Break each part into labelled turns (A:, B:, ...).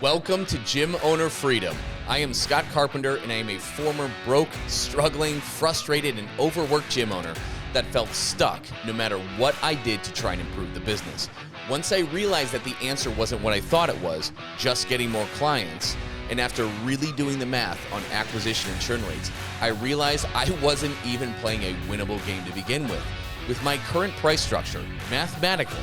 A: Welcome to Gym Owner Freedom. I am Scott Carpenter, and I am a former broke, struggling, frustrated, and overworked gym owner that felt stuck no matter what I did to try and improve the business. Once I realized that the answer wasn't what I thought it was, just getting more clients, and after really doing the math on acquisition and churn rates, I realized I wasn't even playing a winnable game to begin with. With my current price structure, mathematically,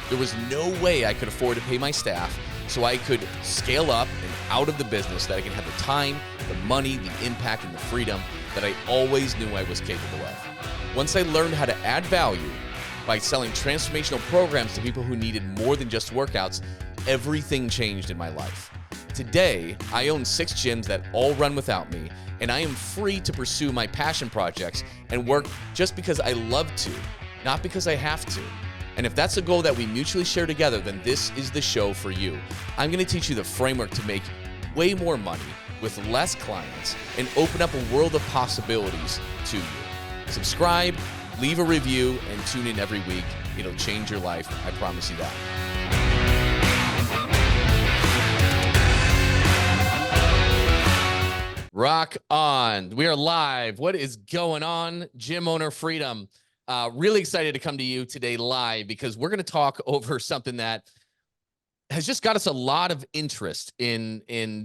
A: there was no way I could afford to pay my staff so I could scale up and out of the business, that I can have the time, the money, the impact, and the freedom that I always knew I was capable of. Once I learned how to add value by selling transformational programs to people who needed more than just workouts, everything changed in my life. Today, I own 6 gyms that all run without me, and I am free to pursue my passion projects and work just because I love to, not because I have to. And if that's a goal that we mutually share together, then this is the show for you. I'm going to teach you the framework to make way more money with less clients and open up a world of possibilities to you. Subscribe, leave a review, and tune in every week. It'll change your life. I promise you that. Rock on. We are live. What is going on, Gym Owner Freedom? Really excited to come to you today live because we're going to talk over something that has just got us a lot of interest in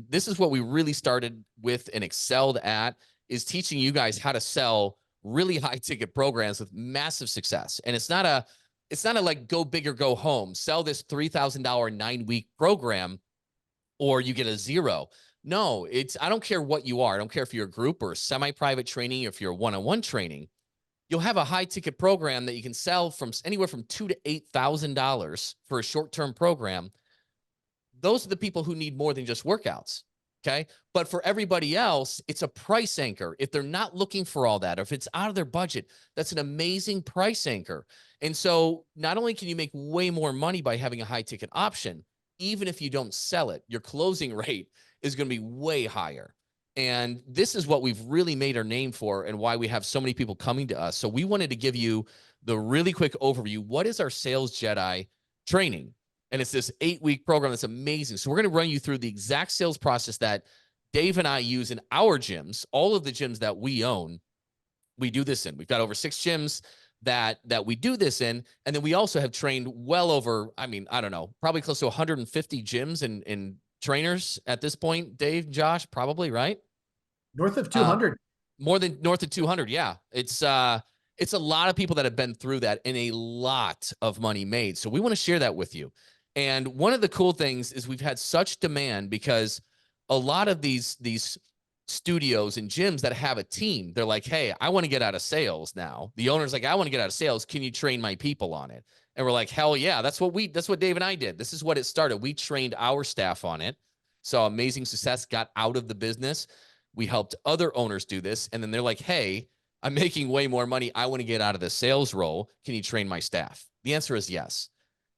A: this is what we really started with and excelled at, is teaching you guys how to sell really high ticket programs with massive success. And it's not a like go big or go home, sell this $3,000 9-week program or you get a zero. No, I don't care what you are. I don't care if you're a group or a semi-private training, or if you're a one-on-one training. You'll have a high ticket program that you can sell from anywhere from $2,000 to $8,000 for a short-term program. Those are the people who need more than just workouts. Okay. But for everybody else, it's a price anchor. If they're not looking for all that, or if it's out of their budget, that's an amazing price anchor. And so not only can you make way more money by having a high ticket option, even if you don't sell it, your closing rate is going to be way higher. And this is what we've really made our name for and why we have so many people coming to us. So we wanted to give you the really quick overview. What is our Sales Jedi Training? And it's this 8-week program that's amazing. So we're going to run you through the exact sales process that Dave and I use in our gyms. All of the gyms that we own, we do this in. We've got over 6 gyms that we do this in. And then we also have trained well over, I don't know, probably close to 150 gyms and trainers at this point. Dave, Josh, probably, right?
B: North of 200.
A: More than north of 200. Yeah. It's a lot of people that have been through that and a lot of money made. So we want to share that with you. And one of the cool things is we've had such demand because a lot of these studios and gyms that have a team, they're like, hey, I want to get out of sales now. The owner's like, I want to get out of sales. Can you train my people on it? And we're like, hell yeah, that's what Dave and I did. This is what it started. We trained our staff on it. So amazing success, got out of the business. We helped other owners do this. And then they're like, hey, I'm making way more money. I want to get out of the sales role. Can you train my staff? The answer is yes.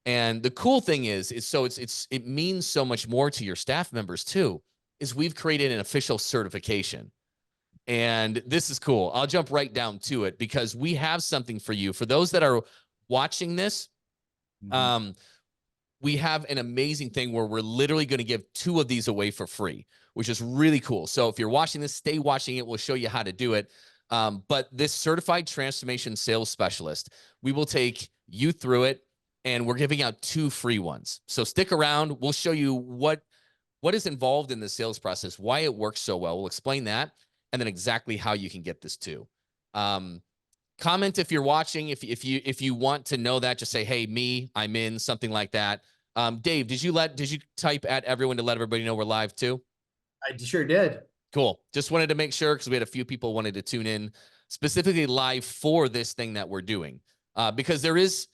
A: And the cool thing is it means so much more to your staff members too, is we've created an official certification. And this is cool. I'll jump right down to it because we have something for you. For those that are watching this, we have an amazing thing where we're literally going to give 2 of these away for free, which is really cool. So if you're watching this, stay watching it. We'll show you how to do it. But this certified transformation sales specialist, we will take you through it, and we're giving out 2 free ones. So stick around. We'll show you what is involved in the sales process, why it works so well. We'll explain that, and then exactly how you can get this too. Comment if you're watching. If you want to know that, just say, hey, I'm in, something like that. Dave, did you type at everyone to let everybody know we're live too?
B: I sure did.
A: Cool. Just wanted to make sure because we had a few people wanted to tune in specifically live for this thing that we're doing. Because it's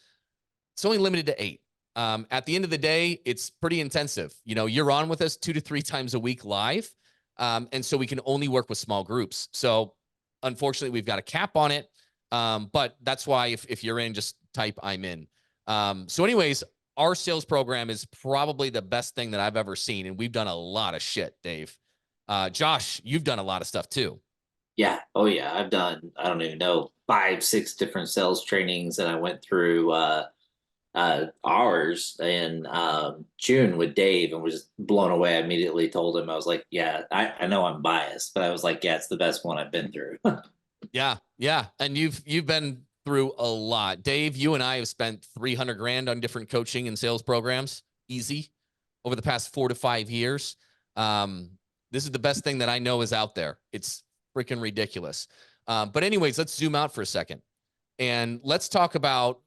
A: only limited to 8. At the end of the day, it's pretty intensive. You're on with us 2 to 3 times a week live. And so we can only work with small groups. So unfortunately, we've got a cap on it. But that's why if you're in, just type I'm in. So anyways, our sales program is probably the best thing that I've ever seen. And we've done a lot of shit, Dave. Josh, you've done a lot of stuff too.
C: Yeah. Oh yeah. I've done, I don't even know, 5, 6 different sales trainings that I went through. ours in June with Dave and was blown away. I immediately told him, I was like, yeah, I know I'm biased, but I was like, yeah, it's the best one I've been through.
A: Yeah. Yeah. And you've been through a lot. Dave, you and I have spent 300 grand on different coaching and sales programs. Easy over the past 4 to 5 years. This is the best thing that I know is out there. It's freaking ridiculous. But anyways, let's zoom out for a second and let's talk about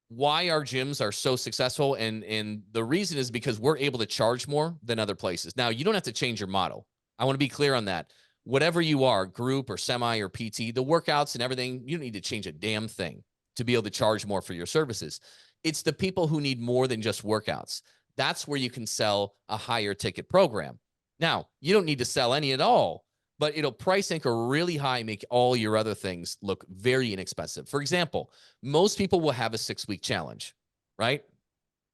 A: why our gyms are so successful. And the reason is because we're able to charge more than other places. Now, you don't have to change your model. I want to be clear on that. Whatever you are, group or semi or PT, the workouts and everything, you don't need to change a damn thing to be able to charge more for your services. It's the people who need more than just workouts. That's where you can sell a higher ticket program. Now, you don't need to sell any at all, but it'll price anchor really high, make all your other things look very inexpensive. For example, most people will have a 6-week challenge, right?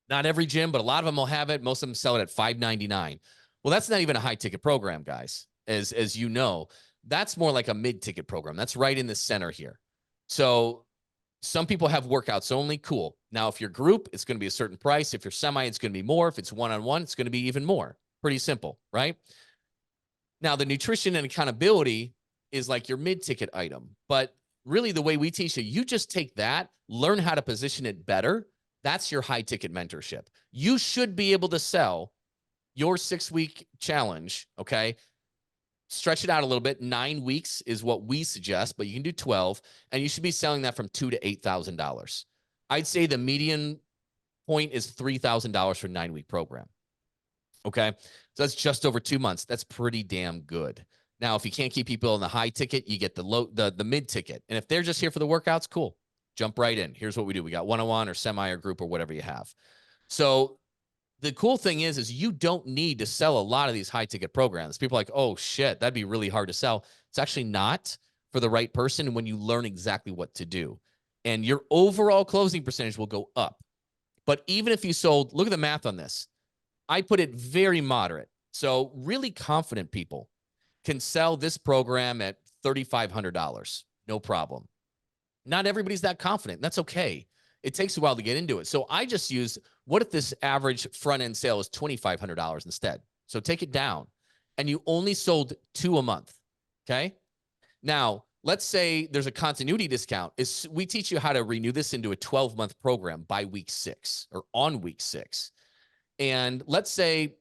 A: Not every gym, but a lot of them will have it. Most of them sell it at $5.99. Well, that's not even a high ticket program, guys. As you know, that's more like a mid-ticket program. That's right in the center here. So some people have workouts only. Cool. Now, if you're group, it's going to be a certain price. If you're semi, it's going to be more. If it's one-on-one, it's going to be even more. Pretty simple, right? Now, the nutrition and accountability is like your mid-ticket item. But really, the way we teach you just take that, learn how to position it better. That's your high-ticket mentorship. You should be able to sell your 6-week challenge, okay? Stretch it out a little bit. 9 weeks is what we suggest, but you can do 12, and you should be selling that from $2,000 to $8,000. I'd say the median point is $3,000 for a 9-week program. Okay, so that's just over 2 months. That's pretty damn good. Now, if you can't keep people in the high ticket, you get the mid ticket, and if they're just here for the workouts, cool. Jump right in. Here's what we do: we got one-on-one or semi or group or whatever you have. So the cool thing is you don't need to sell a lot of these high ticket programs. People are like, oh shit, that'd be really hard to sell. It's actually not for the right person when you learn exactly what to do. And your overall closing percentage will go up. But even if you sold, look at the math on this. I put it very moderate. So really confident people can sell this program at $3,500. No problem. Not everybody's that confident. That's okay. It takes a while to get into it. So I just use, what if this average front end sale is $2,500 instead? So take it down and you only sold 2 a month. Okay. Now, let's say there's a continuity discount. We teach you how to renew this into a 12-month program by week 6 or on week 6. And let's say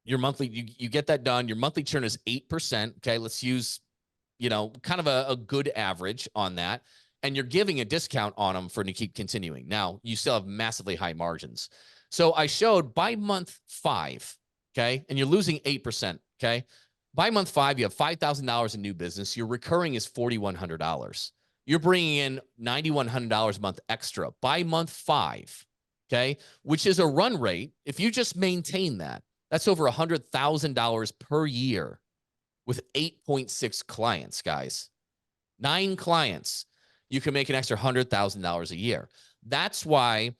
A: your monthly, you get that done. Your monthly churn is 8%. Okay. Let's use, kind of a good average on that. And you're giving a discount on them for to keep continuing. Now, you still have massively high margins. So I showed by month 5, okay, and you're losing 8%, okay? By month 5, you have $5,000 in new business. Your recurring is $4,100. You're bringing in $9,100 a month extra by month 5, okay, which is a run rate. If you just maintain that, that's over $100,000 per year with 8.6 clients, guys. 9 clients. You can make an extra $100,000 a year. That's why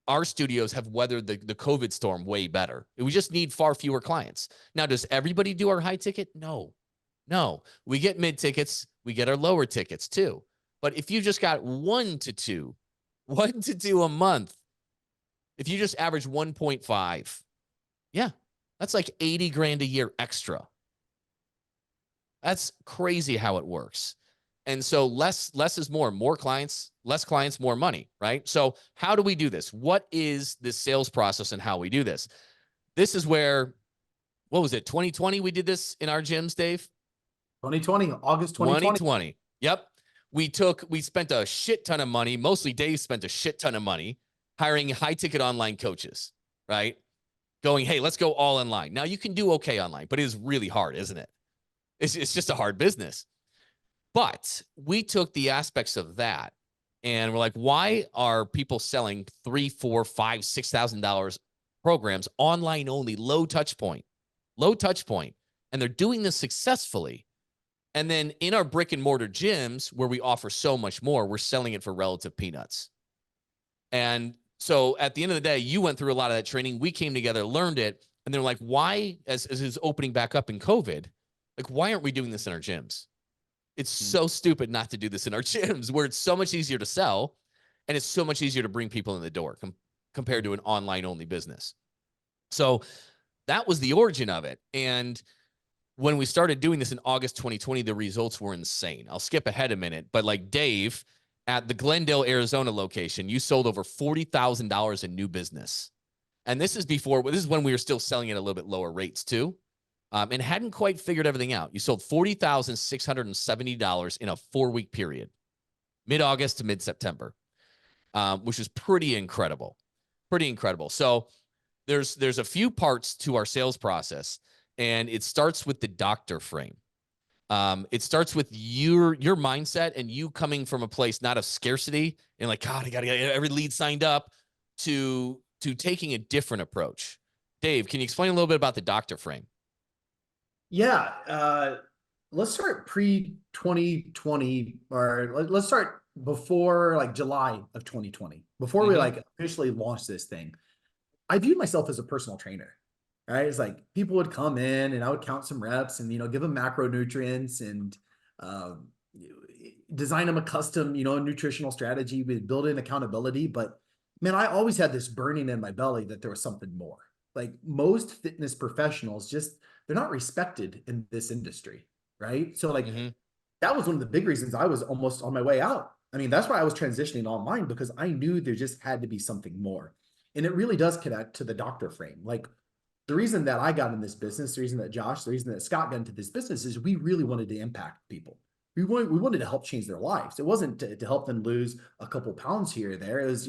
A: our studios have weathered the COVID storm way better. We just need far fewer clients. Now, does everybody do our high ticket? No. We get mid tickets. We get our lower tickets too. But if you just got 1 to 2 a month, if you just average 1.5, yeah, that's like 80 grand a year extra. That's crazy how it works. And so less is more clients, less clients, more money, right? So how do we do this? What is this sales process and how we do this? This is where, what was it? 2020, we did this in our gyms, Dave?
B: 2020, August 2020.
A: 2020. Yep. We spent a shit ton of money. Mostly Dave spent a shit ton of money hiring high ticket online coaches, right? Going, hey, let's go all online. Now you can do okay online, but it is really hard, isn't it? It's just a hard business. But we took the aspects of that and we're like, why are people selling $3,000, $4,000, $5,000, $6,000 programs online only, low touch point, and they're doing this successfully. And then in our brick and mortar gyms where we offer so much more, we're selling it for relative peanuts. And so at the end of the day, you went through a lot of that training. We came together, learned it, and they're like, why, as is opening back up in COVID, like, why aren't we doing this in our gyms? It's so stupid not to do this in our gyms where it's so much easier to sell. And it's so much easier to bring people in the door compared to an online only business. So that was the origin of it. And when we started doing this in August 2020, the results were insane. I'll skip ahead a minute, but like Dave at the Glendale, Arizona location, you sold over $40,000 in new business. And this is when we were still selling at a little bit lower rates too. And hadn't quite figured everything out. You sold $40,670 in a 4-week period, mid-August to mid-September, which is pretty incredible. Pretty incredible. So there's a few parts to our sales process, and it starts with the doctor frame. It starts with your mindset and you coming from a place not of scarcity and like, God, I gotta get every lead signed up to taking a different approach. Dave, can you explain a little bit about the doctor frame?
B: Yeah. Let's start pre-2020, or let's start before like July of 2020, before we like officially launched this thing. I viewed myself as a personal trainer, right? It's like people would come in and I would count some reps and, give them macronutrients and design them a custom, nutritional strategy with built-in accountability. But man, I always had this burning in my belly that there was something more. Like most fitness professionals, they're not respected in this industry, right? So like that was one of the big reasons I was almost on my way out. I mean, that's why I was transitioning online, because I knew there just had to be something more. And it really does connect to the doctor frame. Like the reason that I got in this business, the reason that Josh, the reason that Scott got into this business is we really wanted to impact people. We wanted to help change their lives. It wasn't to help them lose a couple pounds here or there. It was,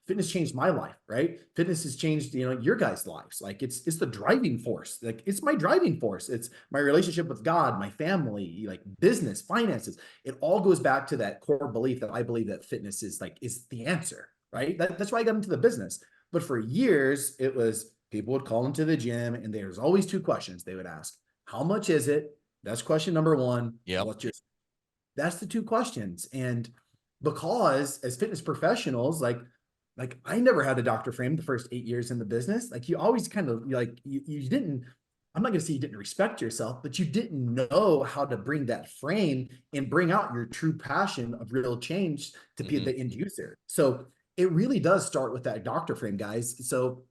B: fitness changed my life, right? Fitness has changed, your guys' lives. Like it's the driving force. Like it's my driving force. It's my relationship with God, my family, like business, finances. It all goes back to that core belief that I believe that fitness is the answer, right? That's why I got into the business. But for years, it was people would call into the gym and there's always two questions they would ask. How much is it? That's question number one.
A: Yep.
B: That's the two questions. And because as fitness professionals, like I never had a doctor frame the first 8 years in the business. Like you always kind of you didn't, I'm not going to say you didn't respect yourself, but you didn't know how to bring that frame and bring out your true passion of real change to be the end user. So it really does start with that doctor frame, guys. So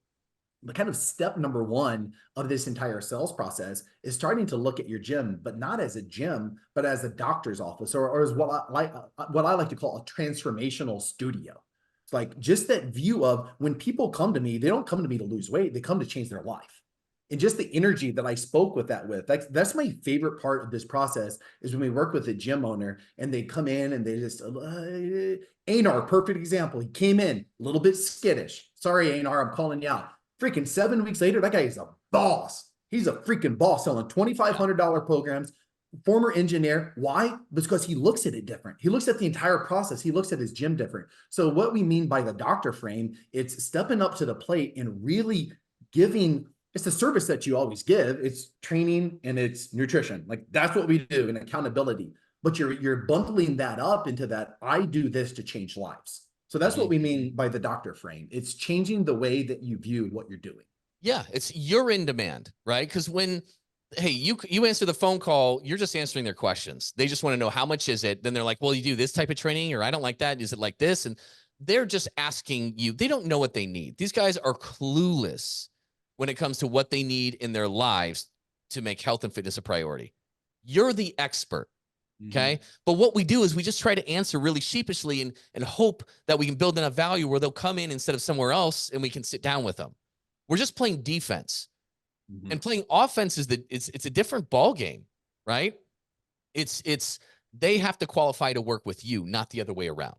B: the kind of step number one of this entire sales process is starting to look at your gym, but not as a gym, but as a doctor's office, or as what I like to call a transformational studio. It's like just that view of when people come to me, they don't come to me to lose weight, they come to change their life. And just the energy that I spoke with that's my favorite part of this process is when we work with a gym owner and they come in and they just, Einar, perfect example. He came in a little bit skittish. Sorry, Einar, I'm calling you out. Freaking 7 weeks later, that guy is a boss. He's a freaking boss selling $2,500 programs, former engineer. Why? Because he looks at it different. He looks at the entire process. He looks at his gym different. So what we mean by the doctor frame, it's stepping up to the plate and really giving, it's the service that you always give. It's training and it's nutrition. Like that's what we do, and accountability. But you're bundling that up into that, I do this to change lives. So that's what we mean by the doctor frame. It's changing the way that you view what you're doing.
A: Yeah, you're in demand, right? Because hey, you answer the phone call, you're just answering their questions. They just want to know how much is it. Then they're like, well, you do this type of training, or I don't like that. Is it like this? And they're just asking you. They don't know what they need. These guys are clueless when it comes to what they need in their lives to make health and fitness a priority. You're the expert. Okay. But what we do is we just try to answer really sheepishly and hope that we can build enough value where they'll come in instead of somewhere else and we can sit down with them. We're just playing defense. And playing offense is it's a different ball game, right? They have to qualify to work with you, not the other way around.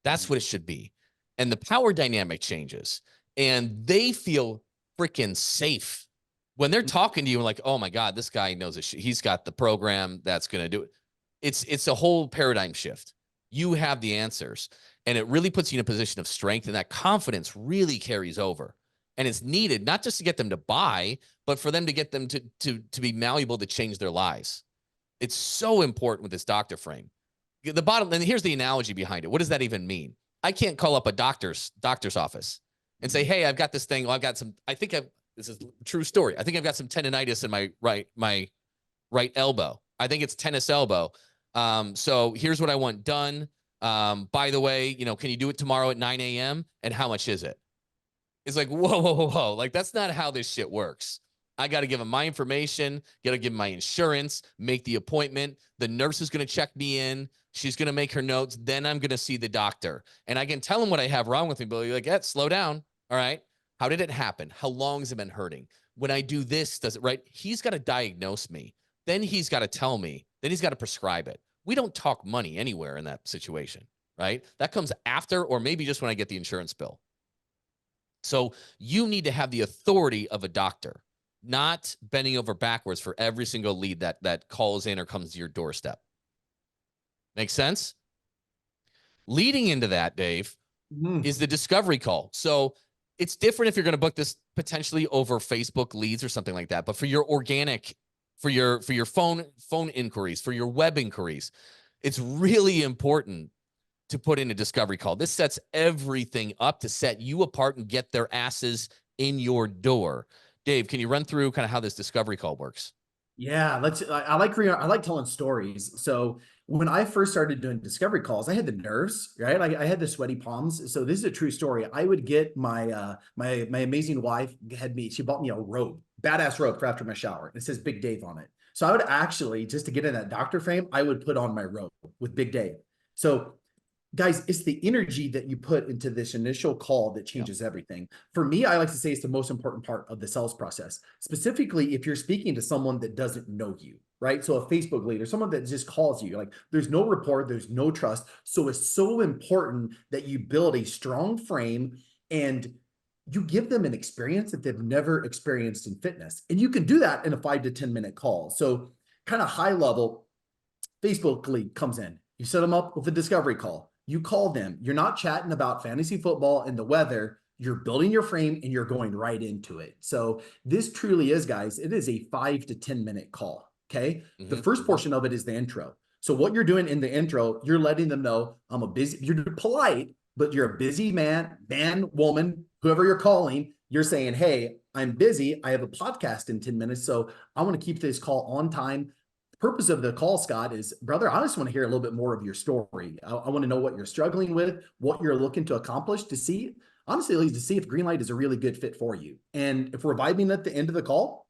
A: That's what it should be. And the power dynamic changes and they feel freaking safe when they're talking to you and like, oh my God, this guy knows he's got the program that's going to do it. It's a whole paradigm shift. You have the answers, and it really puts you in a position of strength, and that confidence really carries over. And it's needed not just to get them to buy, but for them to get them to be malleable to change their lives. It's so important with this doctor frame. And here's the analogy behind it. What does that even mean? I can't call up a doctor's office and say, hey, I've got this thing. Well, this is a true story. I think I've got some tendonitis in my right elbow. I think it's tennis elbow. So here's what I want done. By the way, can you do it tomorrow at 9 a.m.? And how much is it? It's like, whoa, whoa, whoa, whoa. Like, that's not how this shit works. I got to give them my information, got to give them my insurance, make the appointment. The nurse is going to check me in. She's going to make her notes. Then I'm going to see the doctor. And I can tell him what I have wrong with me, but you're like, yeah, slow down. All right. How did it happen? How long has it been hurting? When I do this, does it right? He's got to diagnose me. Then he's got to tell me. Then he's got to prescribe it. We don't talk money anywhere in that situation, right? That comes after, or maybe just when I get the insurance bill. So you need to have the authority of a doctor, not bending over backwards for every single lead that calls in or comes to your doorstep. Make sense? Leading into that, Dave, is the discovery call. So it's different if you're going to book this potentially over Facebook leads or something like that. But for your organic, for your phone inquiries, for your web inquiries, it's really important to put in a discovery call. This sets everything up to set you apart and get their asses in your door. Dave, can you run through kind of how this discovery call works?
B: Yeah, I like telling stories. So when I first started doing discovery calls, I had the nerves, right? I had the sweaty palms. So this is a true story. I would get my my amazing wife she bought me a robe, badass robe for after my shower. It says Big Dave on it. So I would actually, just to get in that doctor frame, I would put on my robe with Big Dave. So guys, it's the energy that you put into this initial call that changes everything. For me, I like to say it's the most important part of the sales process, specifically if you're speaking to someone that doesn't know you, right? So a Facebook lead or someone that just calls you, like there's no rapport, there's no trust. So it's so important that you build a strong frame and you give them an experience that they've never experienced in fitness. And you can do that in a 5 to 10 minute call. So kind of high level, Facebook lead comes in, you set them up with a discovery call. You call them. You're not chatting about fantasy football and the weather. You're building your frame and you're going right into it. So this truly is, guys, it is a 5 to 10 minute call. Okay. The first portion of it is the intro. So what you're doing in the intro, you're letting them know you're polite, but you're a busy man, woman, whoever you're calling. You're saying, hey, I'm busy. I have a podcast in 10 minutes. So I want to keep this call on time. Purpose of the call, Scott, is, brother, I just want to hear a little bit more of your story. I want to know what you're struggling with, what you're looking to accomplish, to see, honestly, to see if Greenlight is a really good fit for you. And if we're vibing at the end of the call,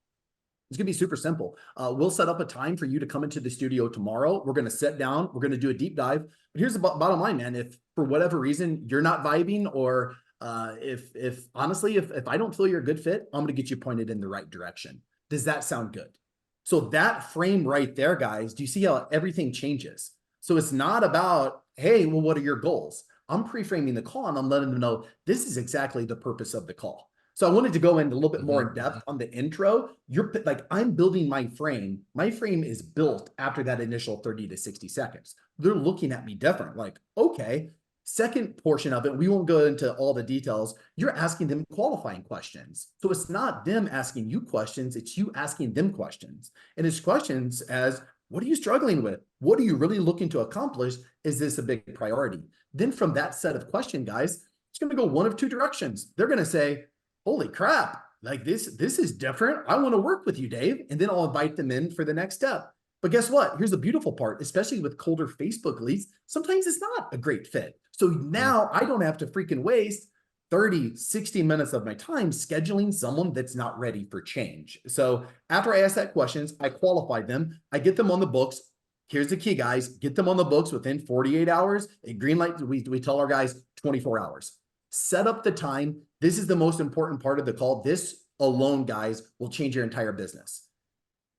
B: it's going to be super simple. We'll set up a time for you to come into the studio tomorrow. We're going to sit down. We're going to do a deep dive. But here's the bottom line, man. If for whatever reason you're not vibing, or if honestly, if I don't feel you're a good fit, I'm going to get you pointed in the right direction. Does that sound good? So that frame right there, guys, do you see how everything changes? So it's not about, hey, well, what are your goals? I'm pre-framing the call and I'm letting them know this is exactly the purpose of the call. So I wanted to go into a little bit more in depth on the intro. You're like, I'm building my frame. My frame is built after that initial 30 to 60 seconds. They're looking at me different, like, okay. Second portion of it, we won't go into all the details. You're asking them qualifying questions. So it's not them asking you questions, it's you asking them questions. And it's questions as, what are you struggling with? What are you really looking to accomplish? Is this a big priority? Then from that set of question, guys, it's going to go one of two directions. They're going to say, holy crap, like this is different. I want to work with you, Dave. And then I'll invite them in for the next step. But guess what? Here's the beautiful part, especially with colder Facebook leads, sometimes it's not a great fit. So now I don't have to freaking waste 30, 60 minutes of my time scheduling someone that's not ready for change. So after I ask that questions, I qualify them, I get them on the books. Here's the key, guys, get them on the books within 48 hours. At Greenlight, we tell our guys 24 hours. Set up the time. This is the most important part of the call. This alone, guys, will change your entire business.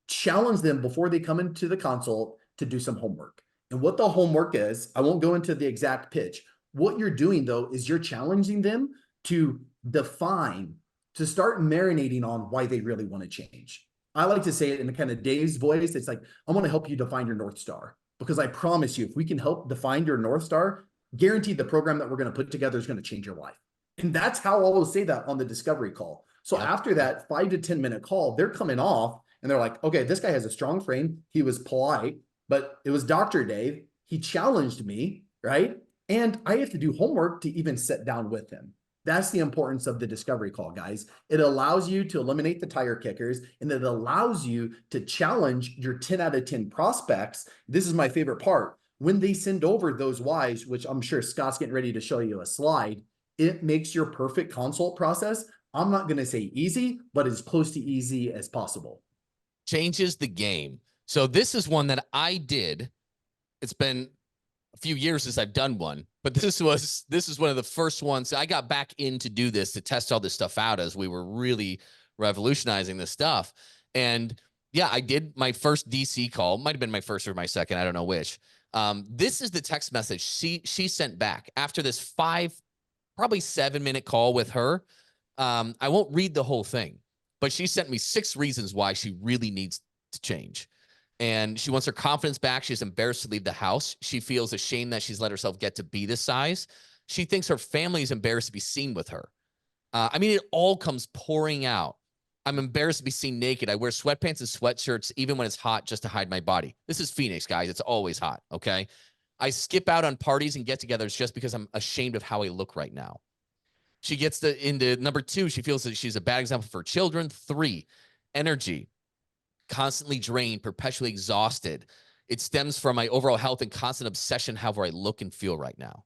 B: Challenge them before they come into the consult to do some homework. And what the homework is, I won't go into the exact pitch. What you're doing, though, is you're challenging them to define, to start marinating on why they really want to change. I like to say it in a kind of Dave's voice. It's like, I want to help you define your North Star, because I promise you, if we can help define your North Star, guaranteed the program that we're going to put together is going to change your life. And that's how I'll say that on the discovery call. So after that 5 to 10 minute call, they're coming off and they're like, okay, this guy has a strong frame. He was polite, but it was Dr. Dave. He challenged me, right? And I have to do homework to even sit down with him. That's the importance of the discovery call, guys. It allows you to eliminate the tire kickers, and it allows you to challenge your 10 out of 10 prospects. This is my favorite part. when they send over those whys, which I'm sure Scott's getting ready to show you a slide, it makes your perfect consult process, I'm not going to say easy, but as close to easy as possible.
A: Changes the game. So this is one that I did. It's been a few years since I've done one, but this is one of the first ones. I got back in to do this, to test all this stuff out as we were really revolutionizing this stuff. And yeah, I did my first DC call. Might have been my first or my second. I don't know which. This is the text message she sent back after this probably 7-minute call with her. I won't read the whole thing, but she sent me 6 reasons why she really needs to change. And she wants her confidence back. She's embarrassed to leave the house. She feels ashamed that she's let herself get to be this size. She thinks her family is embarrassed to be seen with her. I mean, it all comes pouring out. I'm embarrassed to be seen naked. I wear sweatpants and sweatshirts even when it's hot just to hide my body. This is Phoenix, guys. It's always hot, okay? I skip out on parties and get-togethers just because I'm ashamed of how I look right now. She gets into number 2. She feels that she's a bad example for children. 3, energy. Constantly drained, perpetually exhausted. It stems from my overall health and constant obsession however I look and feel right now.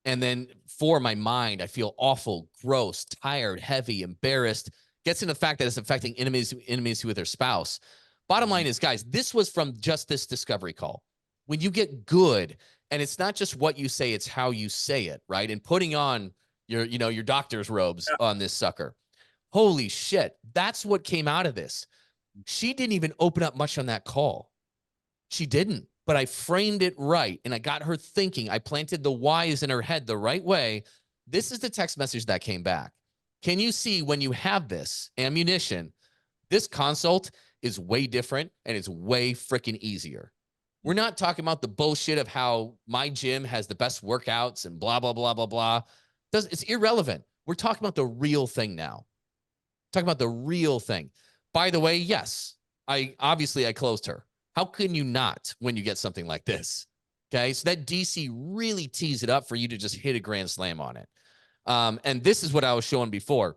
A: And then 4, my mind, I feel awful, gross, tired, heavy, embarrassed. Gets into the fact that it's affecting intimacy with her spouse. Bottom line is, guys, this was from just this discovery call. When you get good, and it's not just what you say, it's how you say it, right? And putting on your doctor's robes on this sucker. Holy shit. That's what came out of this. She didn't even open up much on that call. She didn't, but I framed it right. And I got her thinking. I planted the whys in her head the right way. This is the text message that came back. Can you see when you have this ammunition, this consult is way different and it's way freaking easier. We're not talking about the bullshit of how my gym has the best workouts and blah, blah, blah, blah, blah. It's irrelevant. We're talking about the real thing now. Talking about the real thing. By the way, yes, I closed her. How can you not when you get something like this? Okay, so that DC really tees it up for you to just hit a grand slam on it. And this is what I was showing before.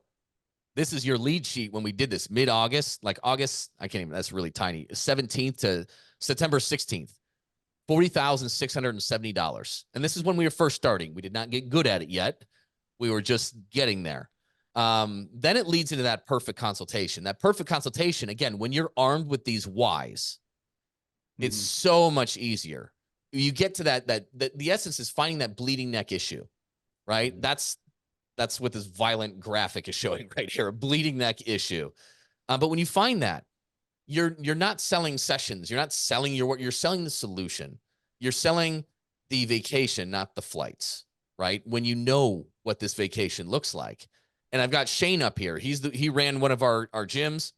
A: This is your lead sheet when we did this mid-August, like August, I can't even, that's really tiny, 17th to September 16th, $40,670. And this is when we were first starting. We did not get good at it yet. We were just getting there. Then it leads into that perfect consultation. That perfect consultation, again, when you're armed with these whys, it's so much easier. You get to that the essence is finding that bleeding neck issue, right? That's what this violent graphic is showing right here, a bleeding neck issue. But when you find that, you're not selling sessions, you're not selling your work, you're selling the solution. You're selling the vacation, not the flights, right? When you know what this vacation looks like. And I've got Shane up here. He ran one of our gyms.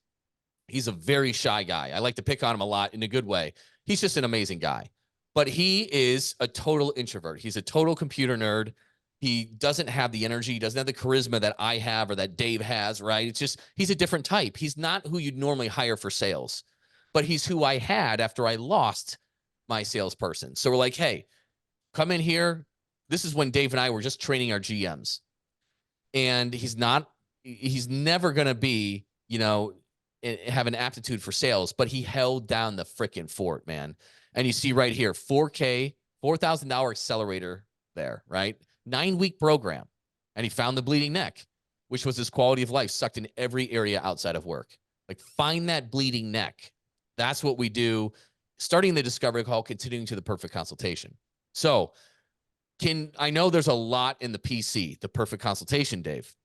A: He's a very shy guy. I like to pick on him a lot in a good way. He's just an amazing guy. But he is a total introvert. He's a total computer nerd. He doesn't have the energy. He doesn't have the charisma that I have or that Dave has, right? It's just, he's a different type. He's not who you'd normally hire for sales, but he's who I had after I lost my salesperson. So we're like, hey, come in here. This is when Dave and I were just training our GMs. And he's never going to be, have an aptitude for sales, but he held down the freaking fort, man. And you see right here, 4K, $4,000 accelerator there, right? 9-week program. And he found the bleeding neck, which was his quality of life sucked in every area outside of work. Like, find that bleeding neck. That's what we do, starting the discovery call, continuing to the perfect consultation. So I know there's a lot in the PC, the perfect consultation, Dave,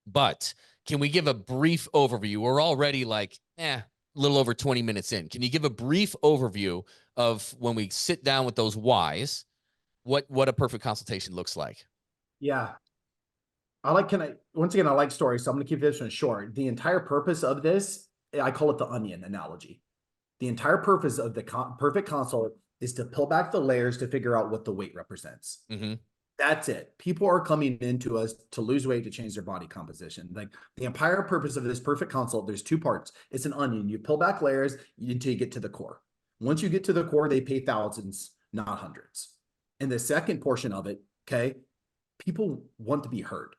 A: but can we give a brief overview? We're already like, a little over 20 minutes in. Can you give a brief overview of when we sit down with those whys, what a perfect consultation looks like?
B: Yeah. I like stories, so I'm going to keep this one short. The entire purpose of this, I call it the onion analogy. The entire purpose of the perfect consult is to peel back the layers to figure out what the weight represents. That's it. People are coming into us to lose weight, to change their body composition. Like, the entire purpose of this perfect consult, there's 2 parts. It's an onion. You peel back layers until you get to the core. Once you get to the core, they pay thousands, not hundreds. And the second portion of it, okay, people want to be heard.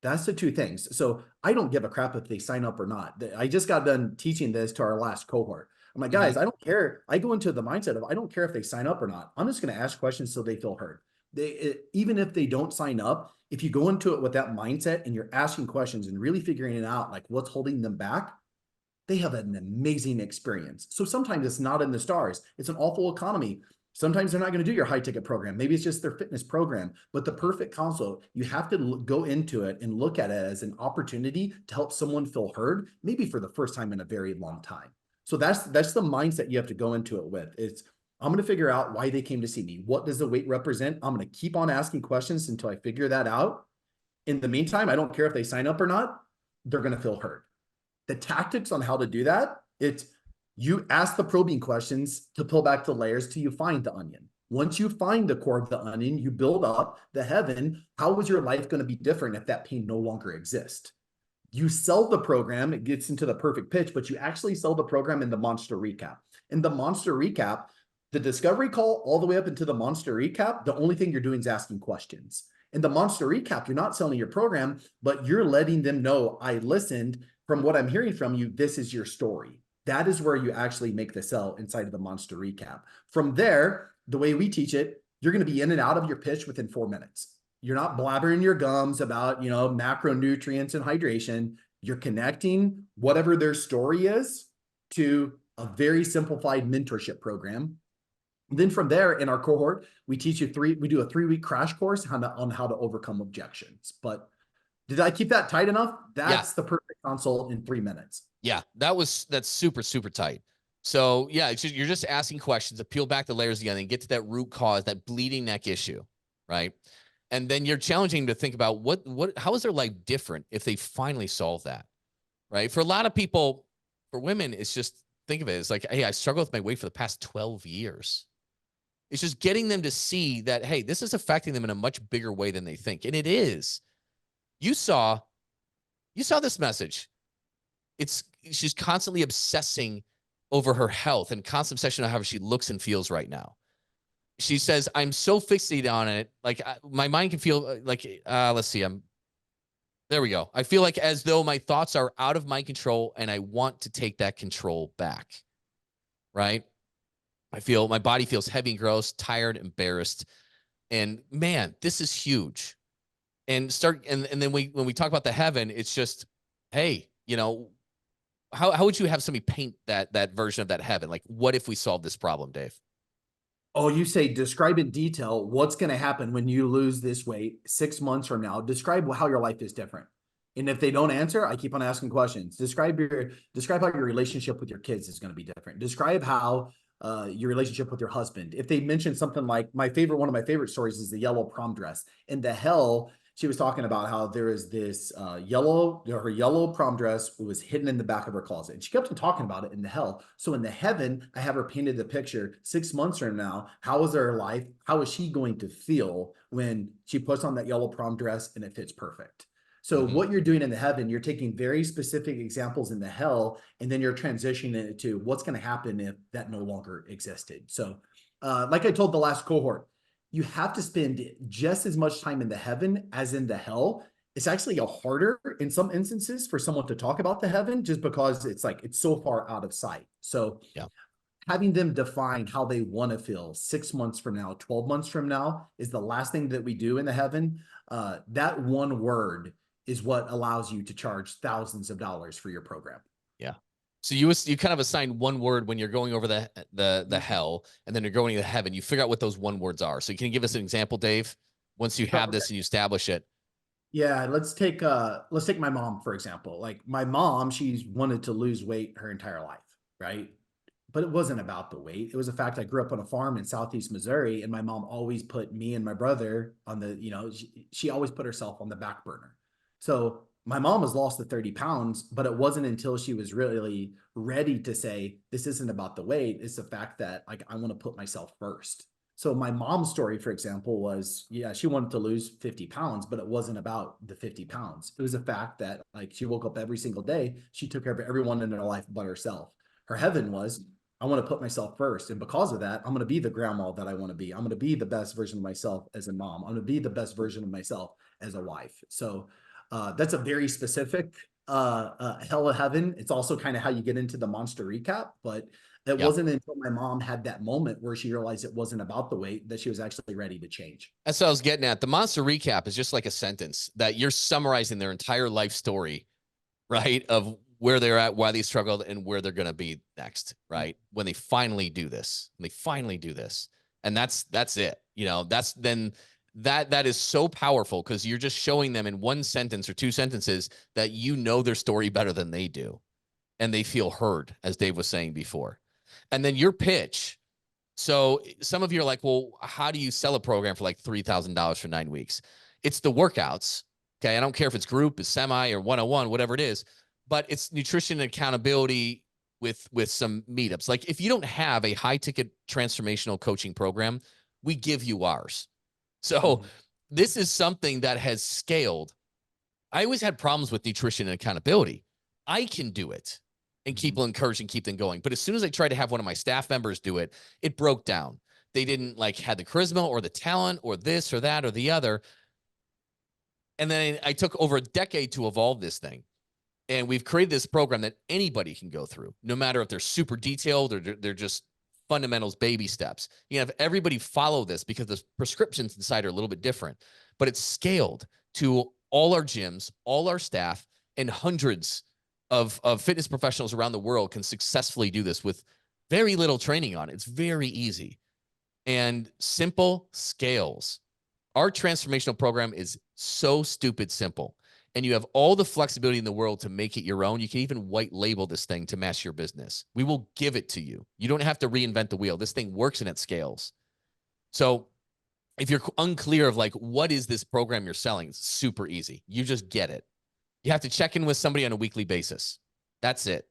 B: That's the 2 things. So I don't give a crap if they sign up or not. I just got done teaching this to our last cohort. I'm like, guys, I don't care. I go into the mindset of, I don't care if they sign up or not. I'm just going to ask questions so they feel heard. Even if they don't sign up, if you go into it with that mindset and you're asking questions and really figuring it out, like what's holding them back, they have an amazing experience. So sometimes it's not in the stars. It's an awful economy. Sometimes they're not going to do your high ticket program. Maybe it's just their fitness program, but the perfect console, you have to go into it and look at it as an opportunity to help someone feel heard, maybe for the first time in a very long time. So that's the mindset you have to go into it with. It's, I'm going to figure out why they came to see me. What does the weight represent? I'm going to keep on asking questions until I figure that out. In the meantime, I don't care if they sign up or not, they're going to feel heard. The tactics on how to do that, it's you ask the probing questions to peel back the layers till you find the onion. Once you find the core of the onion, you build up the heaven. How is your life going to be different if that pain no longer exists? You sell the program, it gets into the perfect pitch, but you actually sell the program in the monster recap. In the monster recap, the discovery call all the way up into the monster recap, the only thing you're doing is asking questions. In the monster recap, you're not selling your program, but you're letting them know, I listened. From what I'm hearing from you, this is your story. That is where you actually make the sell inside of the monster recap. From there, the way we teach it, you're going to be in and out of your pitch within 4 minutes. You're not blabbering your gums about, macronutrients and hydration. You're connecting whatever their story is to a very simplified mentorship program. And then from there, in our cohort, we teach you we do a 3-week crash course on how to overcome objections. But did I keep that tight enough? That's the perfect console in 3 minutes.
A: Yeah, that's super, super tight. So yeah, you're just asking questions to peel back the layers again and get to that root cause, that bleeding neck issue, right? And then you're challenging them to think about how is their life different if they finally solve that, right? For a lot of people, for women, it's just, think of it as like, hey, I struggled with my weight for the past 12 years. It's just getting them to see that, hey, this is affecting them in a much bigger way than they think. And it is. You saw this message. She's constantly obsessing over her health and constant obsession on how she looks and feels right now. She says, I'm so fixated on it. Like my mind can feel like, let's see. There we go. I feel like as though my thoughts are out of my control and I want to take that control back. Right. My body feels heavy and gross, tired, embarrassed. And man, this is huge. And then when we talk about the heaven, it's just, hey, how would you have somebody paint that version of that heaven? Like, what if we solve this problem, Dave?
B: Oh, you say describe in detail what's going to happen when you lose this weight 6 months from now. Describe how your life is different. And if they don't answer, I keep on asking questions. Describe how your relationship with your kids is going to be different. Describe how your relationship with your husband. If they mention something like one of my favorite stories is the yellow prom dress. In the hell, she was talking about how there is this her yellow prom dress was hidden in the back of her closet. And she kept on talking about it in the hell. So in the heaven, I have her painted the picture 6 months from now. How is her life? How is she going to feel when she puts on that yellow prom dress and it fits perfect? So what you're doing in the heaven, you're taking very specific examples in the hell, and then you're transitioning it to what's going to happen if that no longer existed. So like I told the last cohort, you have to spend just as much time in the heaven as in the hell. It's actually harder in some instances for someone to talk about the heaven just because it's so far out of sight. So having them define how they want to feel 6 months from now, 12 months from now is the last thing that we do in the heaven. That one word is what allows you to charge thousands of dollars for your program.
A: Yeah. So you kind of assign one word when you're going over the hell, and then you're going to heaven. You figure out what those one words are. So can you give us an example, Dave? Once you have this and you establish it.
B: Yeah, let's take my mom, for example. Like my mom, she's wanted to lose weight her entire life, right? But it wasn't about the weight. It was the fact I grew up on a farm in Southeast Missouri, and my mom always put me and my brother on she always put herself on the back burner. So my mom has lost the 30 pounds, but it wasn't until she was really ready to say, this isn't about the weight. It's the fact that I want to put myself first. So my mom's story, for example, was, she wanted to lose 50 pounds, but it wasn't about the 50 pounds. It was the fact that she woke up every single day. She took care of everyone in her life but herself. Her heaven was, I want to put myself first. And because of that, I'm going to be the grandma that I want to be. I'm going to be the best version of myself as a mom. I'm going to be the best version of myself as a wife. So that's a very specific hell of heaven. It's also kind of how you get into the monster recap. But It
A: Yep.
B: wasn't until my mom had that moment where she realized it wasn't about the weight that she was actually ready to change.
A: That's what I was getting at. The monster recap is just like a sentence that you're summarizing their entire life story, right? Of where they're at, why they struggled, and where they're going to be next, right? When they finally do this, and that's it. You know, that's then that is so powerful because you're just showing them in one sentence or two sentences that you know their story better than they do, and they feel heard, as Dave was saying before. And then your pitch. So some of you are like, well, how do you sell a program for like $3,000 for 9 weeks? It's the workouts. Okay. I don't care if it's group, it's semi or 101, whatever it is, but it's nutrition and accountability with some meetups. Like if you don't have a high ticket transformational coaching program, we give you ours. So this is something that has scaled. I always had problems with nutrition and accountability. I can do it and keep encouraging, keep them going. But as soon as I tried to have one of my staff members do it, it broke down. They didn't like had the charisma or the talent or this or that or the other. And then I took over a decade to evolve this thing. And we've created this program that anybody can go through, no matter if they're super detailed or they're just fundamentals, baby steps. You have everybody follow this because the prescriptions inside are a little bit different, but it's scaled to all our gyms, all our staff, and hundreds of fitness professionals around the world can successfully do this with very little training on it. It's very easy and simple scales. Our transformational program is so stupid simple. And you have all the flexibility in the world to make it your own. You can even white label this thing to match your business. We will give it to you. You don't have to reinvent the wheel. This thing works and it scales. So if you're unclear of like, what is this program you're selling? It's super easy. You just get it. You have to check in with somebody on a weekly basis. That's it.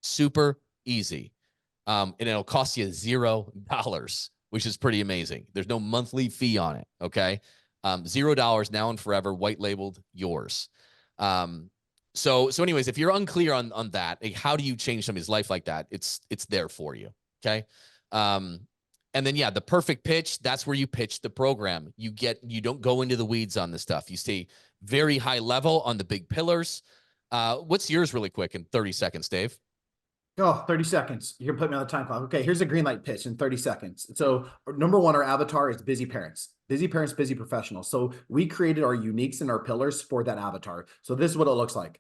A: Super easy. And it'll cost you $0, which is pretty amazing. There's no monthly fee on it. Okay. $0 now and forever, white labeled, yours. So anyways, if you're unclear on that, like how do you change somebody's life like that? It's there for you. Okay. And then, yeah, the perfect pitch, that's where you pitch the program. You don't go into the weeds on this stuff. You stay very high level on the big pillars. What's yours really quick in 30 seconds, Dave?
B: Oh, 30 seconds. You're gonna put me on the time clock. Okay, here's a green light pitch in 30 seconds. So number one, our avatar is busy parents, busy professionals. So we created our uniques and our pillars for that avatar. So this is what it looks like.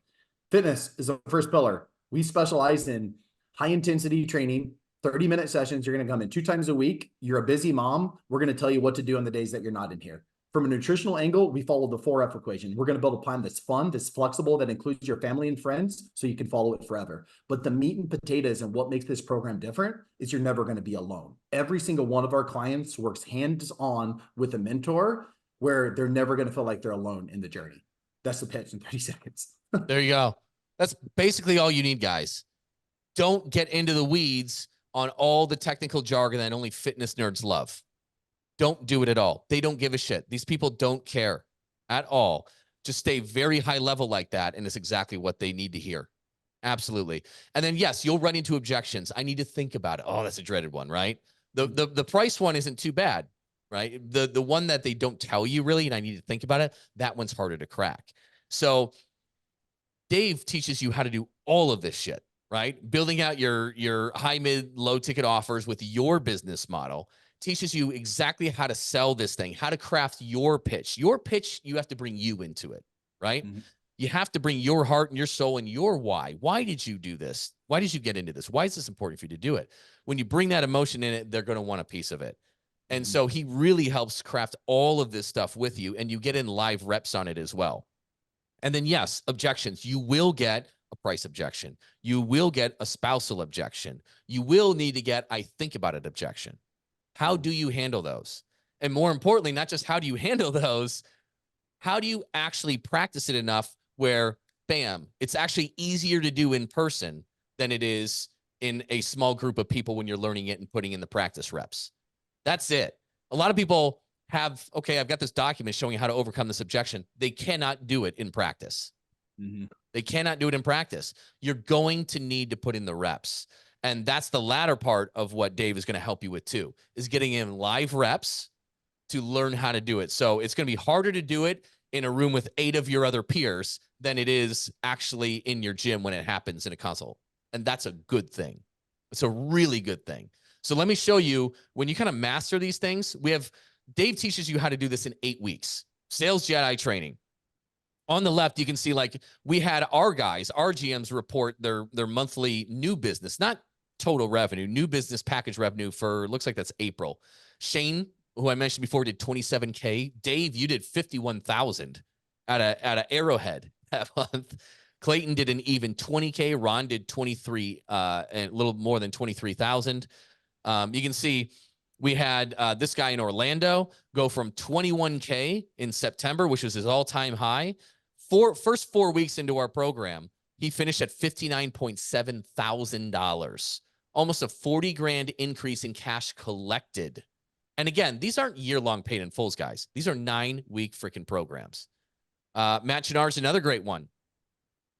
B: Fitness is the first pillar. We specialize in high intensity training, 30-minute sessions. You're going to come in 2 times a week. You're a busy mom. We're going to tell you what to do on the days that you're not in here. From a nutritional angle, we follow the 4F equation. We're going to build a plan that's fun, that's flexible, that includes your family and friends so you can follow it forever. But the meat and potatoes and what makes this program different is you're never going to be alone. Every single one of our clients works hands-on with a mentor where they're never going to feel like they're alone in the journey. That's the pitch in 30 seconds.
A: There you go. That's basically all you need, guys. Don't get into the weeds on all the technical jargon that only fitness nerds love. Don't do it at all. They don't give a shit. These people don't care at all. Just stay very high level like that, and it's exactly what they need to hear. Absolutely. And then, yes, you'll run into objections. I need to think about it. Oh, that's a dreaded one, right? The price one isn't too bad, right? The one that they don't tell you really, and I need to think about it, that one's harder to crack. So Dave teaches you how to do all of this shit, right? Building out your high, mid, low ticket offers with your business model. Teaches you exactly how to sell this thing, how to craft your pitch. Your pitch, you have to bring you into it, right? You have to bring your heart and your soul and your why. Why did you do this? Why did you get into this? Why is this important for you to do it? When you bring that emotion in it, they're going to want a piece of it. And so he really helps craft all of this stuff with you, and you get in live reps on it as well. And then, yes, objections. You will get a price objection. You will get a spousal objection. You will need to get, I think about it, objection. How do you handle those? And more importantly, not just how do you handle those, how do you actually practice it enough where, bam, it's actually easier to do in person than it is in a small group of people when you're learning it and putting in the practice reps. That's it. A lot of people have, okay, I've got this document showing you how to overcome this objection. They cannot do it in practice. They cannot do it in practice. You're going to need to put in the reps. And that's the latter part of what Dave is going to help you with too, is getting in live reps to learn how to do it. So it's going to be harder to do it in a room with 8 of your other peers than it is actually in your gym when it happens in a consult. And that's a good thing. It's a really good thing. So let me show you, when you kind of master these things, Dave teaches you how to do this in 8 weeks. Sales Jedi Training. On the left, you can see like we had our guys, our GMs report their monthly new business, not total revenue, new business package revenue for, looks like that's April. Shane, who I mentioned before, did 27K. Dave, you did 51,000 at a Arrowhead that month. Clayton did an even 20K. Ron did 23, and a little more than 23,000. You can see we had this guy in Orlando go from 21K in September, which was his all-time high. First 4 weeks into our program, he finished at $59.7 thousand, almost a 40 grand increase in cash collected. And again, these aren't year-long paid in fulls, guys. These are 9-week freaking programs. Matt Chenard's another great one,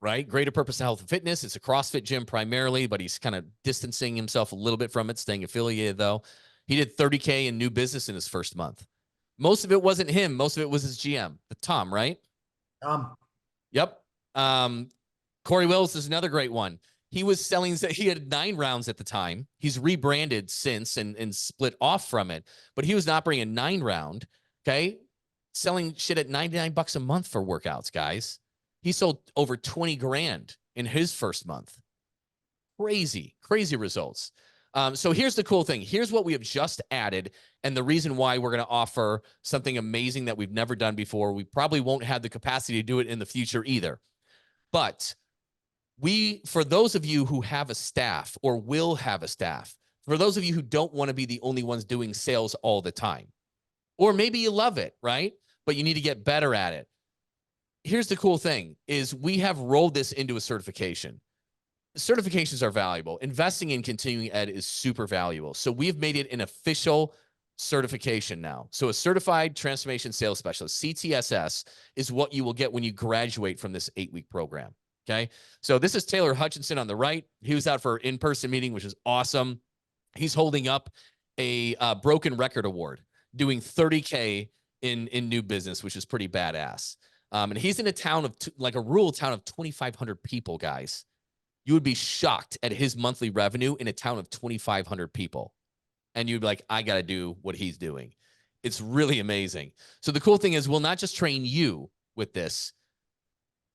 A: right? Greater Purpose Health and Fitness. It's a CrossFit gym primarily, but he's kind of distancing himself a little bit from it, staying affiliated though. He did 30K in new business in his first month. Most of it wasn't him. Most of it was his GM, Tom, right? Yep. Corey Wills is another great one. He was selling, he had 9 rounds at the time. He's rebranded since and split off from it, but he was not bringing a 9 round. Okay. Selling shit at $99 a month for workouts, guys. He sold over 20 grand in his first month. Crazy, crazy results. So here's the cool thing. Here's what we have just added, and the reason why we're going to offer something amazing that we've never done before. We probably won't have the capacity to do it in the future either. But for those of you who have a staff or will have a staff, for those of you who don't want to be the only ones doing sales all the time, or maybe you love it, right? But you need to get better at it. Here's the cool thing is we have rolled this into a certification. Certifications are valuable. Investing in continuing ed is super valuable. So we've made it an official certification now. So a certified transformation sales specialist, CTSS, is what you will get when you graduate from this 8-week program. Okay. So this is Taylor Hutchinson on the right. He was out for an in-person meeting, which is awesome. He's holding up a broken record award, doing 30K in new business, which is pretty badass. And he's in a town of like a rural town of 2,500 people, guys. You would be shocked at his monthly revenue in a town of 2,500 people. And you'd be like, I got to do what he's doing. It's really amazing. So the cool thing is we'll not just train you with this.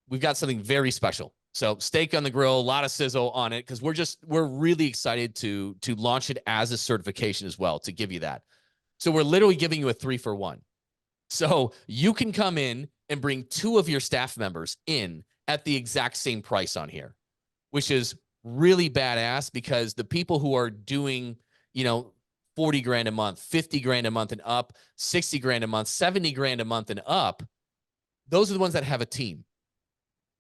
A: We've got something very special. So steak on the grill, a lot of sizzle on it, because we're really excited to launch it as a certification as well, to give you that. So we're literally giving you a 3-for-1. So you can come in and bring 2 of your staff members in at the exact same price on here, which is really badass, because the people who are doing, 40 grand a month, 50 grand a month and up, 60 grand a month, 70 grand a month and up, those are the ones that have a team.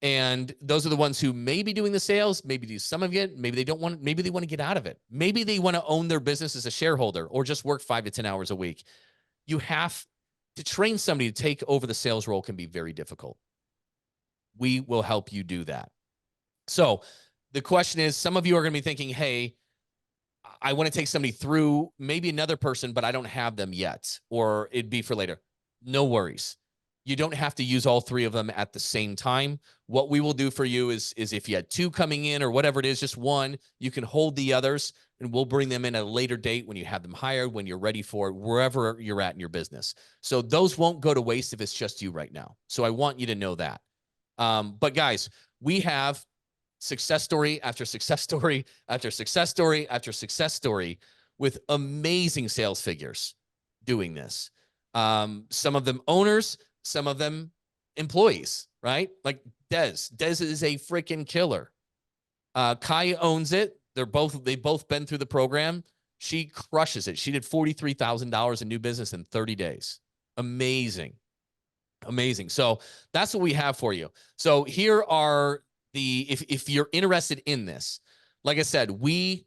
A: And those are the ones who may be doing the sales, maybe do some of it, maybe they don't want, maybe they want to get out of it. Maybe they want to own their business as a shareholder or just work 5 to 10 hours a week. You have to train somebody to take over the sales role can be very difficult. We will help you do that. So the question is, some of you are going to be thinking, hey, I want to take somebody through maybe another person, but I don't have them yet, or it'd be for later. No worries. You don't have to use all 3 of them at the same time. What we will do for you is if you had 2 coming in or whatever it is, just one, you can hold the others and we'll bring them in at a later date when you have them hired, when you're ready for it, wherever you're at in your business. So those won't go to waste if it's just you right now. So I want you to know that. But guys, we have success story after success story after success story after success story with amazing sales figures doing this. Some of them owners, some of them employees, right? Like Dez is a freaking killer. Kai owns it. They've both been through the program. She crushes it. She did $43,000 in new business in 30 days. Amazing. Amazing. So that's what we have for you. So here are if you're interested in this, like I said, we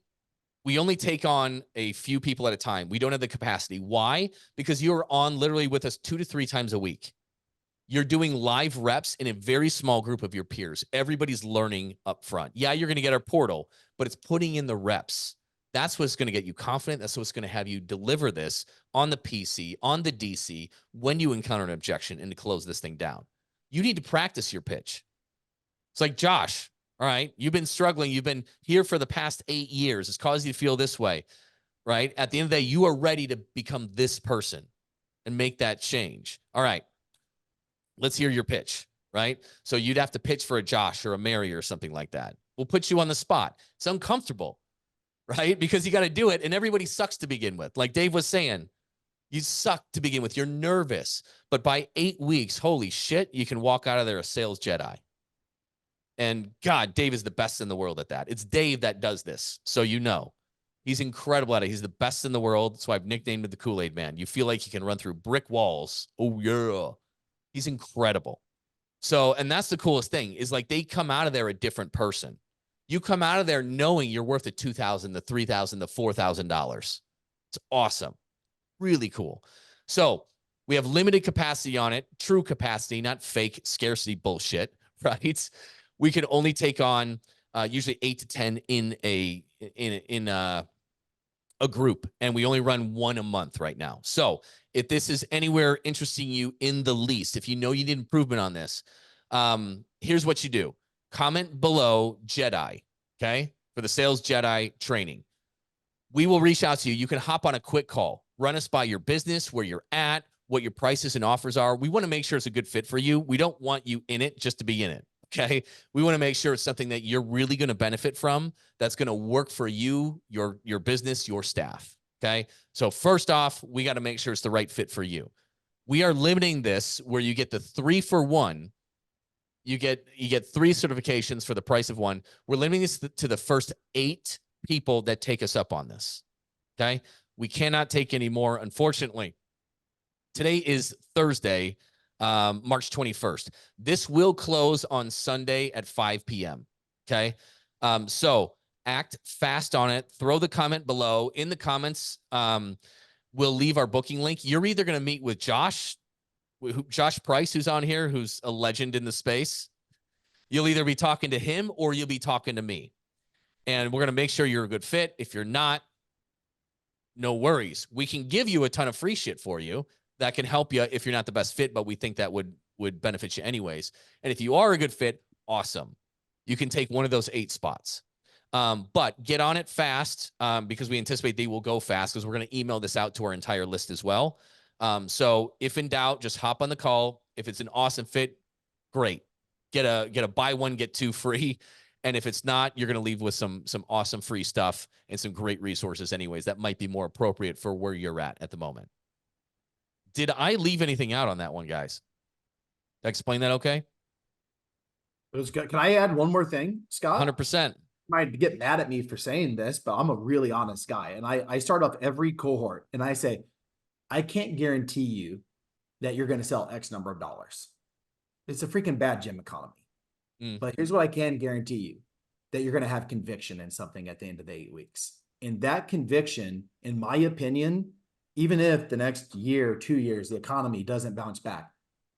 A: only take on a few people at a time. We don't have the capacity. Why? Because you're on literally with us 2 to 3 times a week. You're doing live reps in a very small group of your peers. Everybody's learning up front. Yeah, you're going to get our portal, but it's putting in the reps. That's what's going to get you confident. That's what's going to have you deliver this on the PC, on the DC, when you encounter an objection and to close this thing down. You need to practice your pitch. It's like, Josh, All right. You've been struggling. You've been here for the past 8 years. It's caused you to feel this way, right? At the end of the day, you are ready to become this person and make that change. All right. Let's hear your pitch, right? So you'd have to pitch for a Josh or a Mary or something like that. We'll put you on the spot. It's uncomfortable, right? Because you got to do it, and everybody sucks to begin with. Like Dave was saying, you suck to begin with. You're nervous. But by 8 weeks, holy shit, you can walk out of there a sales Jedi. And God, Dave is the best in the world at that. It's Dave that does this. So you know, he's incredible at it. He's the best in the world. So I've nicknamed him the Kool-Aid Man. You feel like he can run through brick walls. Oh, yeah. He's incredible. So, and that's the coolest thing is like they come out of there a different person. You come out of there knowing you're worth the $2,000, the $3,000, the $4,000. It's awesome. Really cool. So we have limited capacity on it, true capacity, not fake scarcity bullshit, right? We can only take on usually 8 to 10 in a group, and we only run one a month right now. So if this is anywhere interesting you in the least, if you know you need improvement on this, here's what you do. Comment below Jedi, okay, for the Sales Jedi training. We will reach out to you. You can hop on a quick call, run us by your business, where you're at, what your prices and offers are. We want to make sure it's a good fit for you. We don't want you in it just to be in it. Okay. We want to make sure it's something that you're really going to benefit from, that's going to work for you, your business, your staff. Okay. So first off, we got to make sure it's the right fit for you. We are limiting this where you get the 3-for-1. You get 3 certifications for the price of 1. We're limiting this to the first 8 people that take us up on this. Okay. We cannot take any more, unfortunately. Today is Thursday, March 21st. This will close on Sunday at 5 p.m. Okay. So act fast on it. Throw the comment below. In the comments, we'll leave our booking link. You're either going to meet with Josh Price, who's on here, who's a legend in the space. You'll either be talking to him or you'll be talking to me. And we're going to make sure you're a good fit. If you're not, no worries. We can give you a ton of free shit for you that can help you if you're not the best fit, but we think that would benefit you anyways. And if you are a good fit, awesome. You can take one of those 8 spots. But get on it fast because we anticipate they will go fast, because we're going to email this out to our entire list as well. So if in doubt, just hop on the call. If it's an awesome fit, great. Get a buy 1, get 2 free. And if it's not, you're going to leave with some awesome free stuff and some great resources anyways that might be more appropriate for where you're at the moment. Did I leave anything out on that one, guys? Did I explain that okay?
B: It was good. Can I add one more thing, Scott?
A: 100%.
B: You might get mad at me for saying this, but I'm a really honest guy. And I start off every cohort and I say, I can't guarantee you that you're going to sell X number of dollars. It's a freaking bad gym economy. But here's what I can guarantee you, that you're going to have conviction in something at the end of the 8 weeks. And that conviction, in my opinion, even if the next year, 2 years, the economy doesn't bounce back,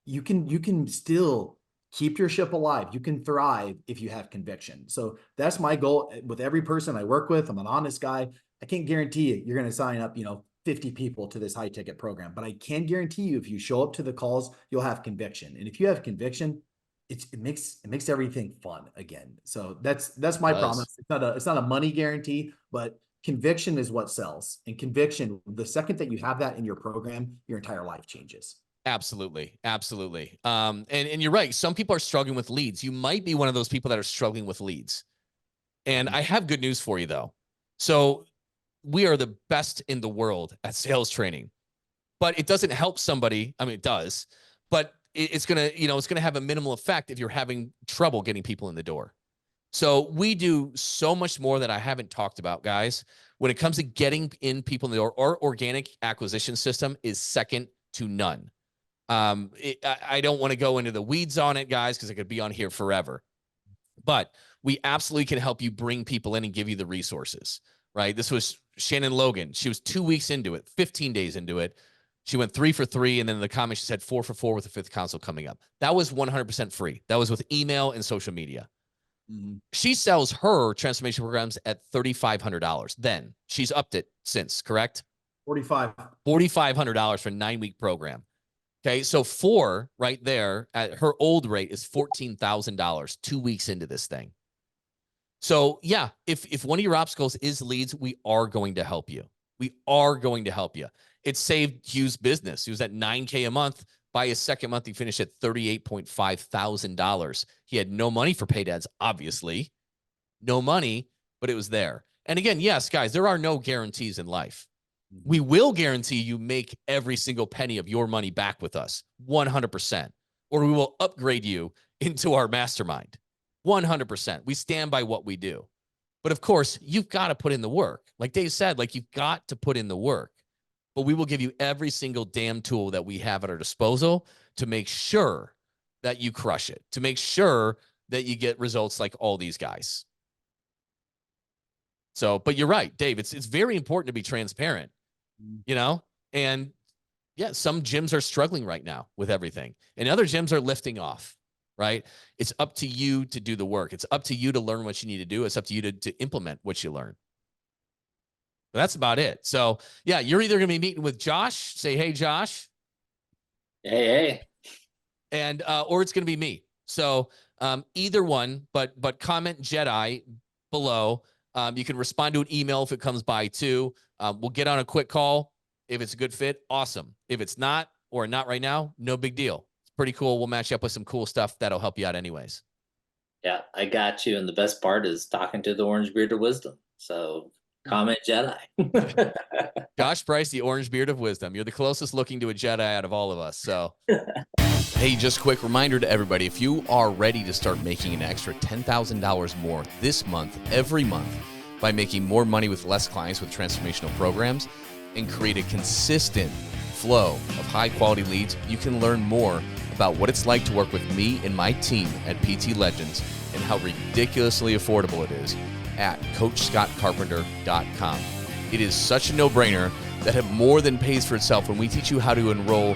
B: you can still keep your ship alive. You can thrive if you have conviction. So that's my goal with every person I work with. I'm an honest guy. I can't guarantee you you're going to sign up, 50 people to this high ticket program, but I can guarantee you if you show up to the calls, you'll have conviction. And if you have conviction, it makes everything fun again. So that's my promise. It's not a money guarantee, but conviction is what sells. And conviction, the second that you have that in your program, your entire life changes.
A: Absolutely. Absolutely. And you're right. Some people are struggling with leads. You might be one of those people that are struggling with leads. And I have good news for you though. So we are the best in the world at sales training, but it doesn't help somebody. I mean, it does, but it's going to have a minimal effect if you're having trouble getting people in the door. So we do so much more that I haven't talked about, guys. When it comes to getting in people in the door, our organic acquisition system is second to none. I don't want to go into the weeds on it, guys, because I could be on here forever. But we absolutely can help you bring people in and give you the resources, right? This was Shannon Logan. She was 2 weeks into it, 15 days into it. She went 3 for 3. And then in the comments, she said 4 for 4 with the 5th console coming up. That was 100% free. That was with email and social media. She sells her transformation programs at $3,500. Then she's upped it since, correct? $4,500 for a 9-week program. Okay. So 4 right there at her old rate is $14,000 2 weeks into this thing. So yeah, if one of your obstacles is leads, we are going to help you. We are going to help you. It saved Hugh's business. He was at $9K a month. By his second month, he finished at $38.5 thousand. He had no money for paid ads, obviously. No money, but it was there. And again, yes, guys, there are no guarantees in life. We will guarantee you make every single penny of your money back with us, 100%, or we will upgrade you into our mastermind, 100%. We stand by what we do. But of course, you've got to put in the work. Like Dave said, like you've got to put in the work. But we will give you every single damn tool that we have at our disposal to make sure that you crush it, to make sure that you get results like all these guys. So, but you're right, Dave, it's very important to be transparent, you know? And yeah, some gyms are struggling right now with everything, and other gyms are lifting off, right? It's up to you to do the work. It's up to you to learn what you need to do. It's up to you to implement what you learn. But that's about it. So yeah, you're either going to be meeting with Josh, say, hey, Josh.
C: Hey.
A: And, or it's going to be me. So either one, but comment Jedi below. You can respond to an email if it comes by too. We'll get on a quick call. If it's a good fit, awesome. If it's not, or not right now, no big deal. It's pretty cool. We'll match you up with some cool stuff that'll help you out anyways.
C: Yeah, I got you. And the best part is talking to the orange beard of wisdom. So comment Jedi.
A: Josh Price, the orange beard of wisdom. You're the closest looking to a Jedi out of all of us. So, hey, just a quick reminder to everybody, if you are ready to start making an extra $10,000 more this month, every month, by making more money with less clients with transformational programs, and create a consistent flow of high quality leads, you can learn more about what it's like to work with me and my team at PT Legends and how ridiculously affordable it is at CoachScottCarpenter.com. It is such a no-brainer that it more than pays for itself when we teach you how to enroll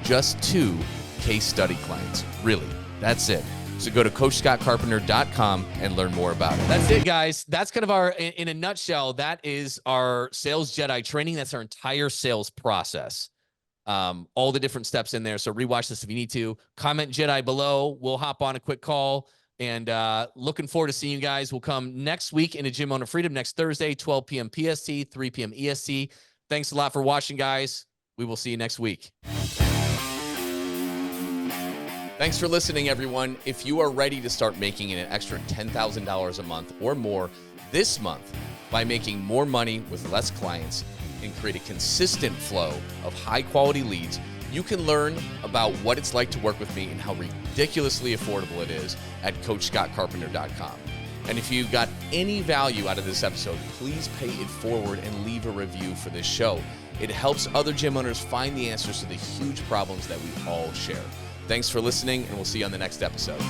A: just two case study clients. Really, that's it. So go to CoachScottCarpenter.com and learn more about it. That's it, guys. That's kind of our, in a nutshell, that is our Sales Jedi training. That's our entire sales process. All the different steps in there. So rewatch this if you need to. Comment Jedi below. We'll hop on a quick call. And looking forward to seeing you guys. We'll come next week into Gym Owner Freedom next Thursday, 12 p.m. PST, 3 p.m. EST. Thanks a lot for watching, guys. We will see you next week. Thanks for listening, everyone. If you are ready to start making an extra $10,000 a month or more this month by making more money with less clients and create a consistent flow of high-quality leads, you can learn about what it's like to work with me and how ridiculously affordable it is at CoachScottCarpenter.com. And if you got any value out of this episode, please pay it forward and leave a review for this show. It helps other gym owners find the answers to the huge problems that we all share. Thanks for listening, and we'll see you on the next episode.